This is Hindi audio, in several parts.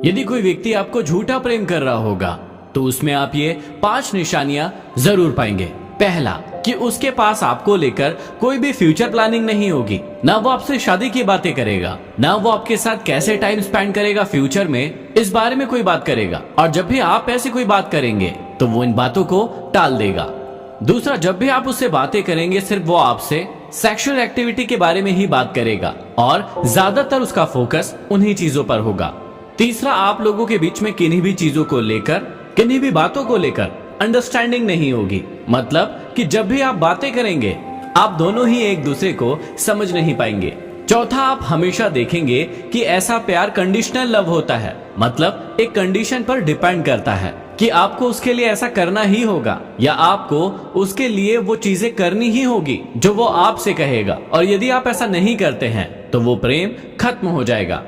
यदि कोई व्यक्ति आपको झूठा प्रेम कर रहा होगा तो उसमें आप ये 5 निशानियां जरूर पाएंगे। पहला, कि उसके पास आपको लेकर कोई भी फ्यूचर प्लानिंग नहीं होगी। ना वो आपसे शादी की बातें करेगा, ना वो आपके साथ कैसे टाइम स्पेंड करेगा फ्यूचर में, इस बारे में कोई बात करेगा। और जब भी आप ऐसी कोई बात करेंगे तो वो इन बातों को टाल देगा। दूसरा, जब भी आप उससे बातें करेंगे सिर्फ वो आपसे सेक्सुअल एक्टिविटी के बारे में ही बात करेगा और ज्यादातर उसका फोकस उन्हीं चीजों पर होगा। तीसरा, आप लोगों के बीच में किन्हीं भी चीजों को लेकर, किन्हीं भी बातों को लेकर अंडरस्टैंडिंग नहीं होगी। मतलब कि जब भी आप बातें करेंगे आप दोनों ही एक दूसरे को समझ नहीं पाएंगे। चौथा, आप हमेशा देखेंगे कि ऐसा प्यार कंडीशनल लव होता है। मतलब एक कंडीशन पर डिपेंड करता है कि आपको उसके लिए ऐसा करना ही होगा या आपको उसके लिए वो चीजें करनी ही होगी जो वो आपसे कहेगा। और यदि आप ऐसा नहीं करते हैं तो वो प्रेम खत्म हो जाएगा।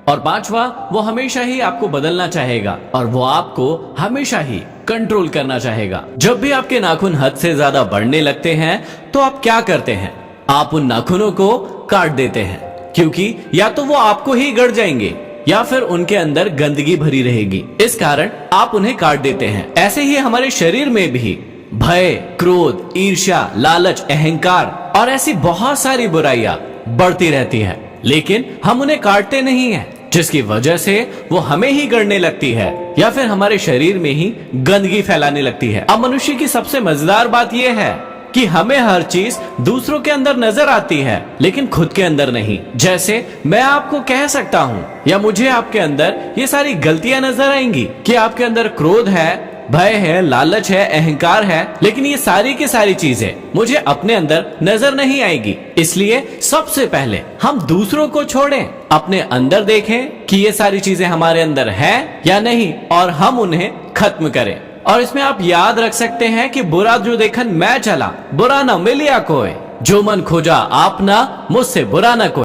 और पांचवा, वो हमेशा ही आपको बदलना चाहेगा और वो आपको हमेशा ही कंट्रोल करना चाहेगा। जब भी आपके नाखून हद से ज्यादा बढ़ने लगते हैं तो आप क्या करते हैं? आप उन नाखूनों को काट देते हैं, क्योंकि या तो वो आपको ही गड़ जाएंगे या फिर उनके अंदर गंदगी भरी रहेगी। इस कारण आप उन्हें काट देते हैं। ऐसे ही हमारे शरीर में भी भय, क्रोध, ईर्ष्या, लालच, अहंकार और ऐसी बहुत सारी बुराइयां बढ़ती रहती है, लेकिन हम उन्हें काटते नहीं हैं, जिसकी वजह से वो हमें ही गड़ने लगती है या फिर हमारे शरीर में ही गंदगी फैलाने लगती है। अब मनुष्य की सबसे मजेदार बात यह है कि हमें हर चीज दूसरों के अंदर नजर आती है लेकिन खुद के अंदर नहीं। जैसे मैं आपको कह सकता हूँ या मुझे आपके अंदर ये सारी गलतियां नजर आएंगी कि आपके अंदर क्रोध है, भय है, लालच है, अहंकार है, लेकिन ये सारी की सारी चीजें मुझे अपने अंदर नजर नहीं आएगी। इसलिए सबसे पहले हम दूसरों को छोड़ें, अपने अंदर देखें कि ये सारी चीजें हमारे अंदर है या नहीं और हम उन्हें खत्म करें। और इसमें आप याद रख सकते हैं कि बुरा जो देखन मैं चला, बुरा न मिलिया कोई, जो मन खोजा आपना, मुझसे बुरा न कोई।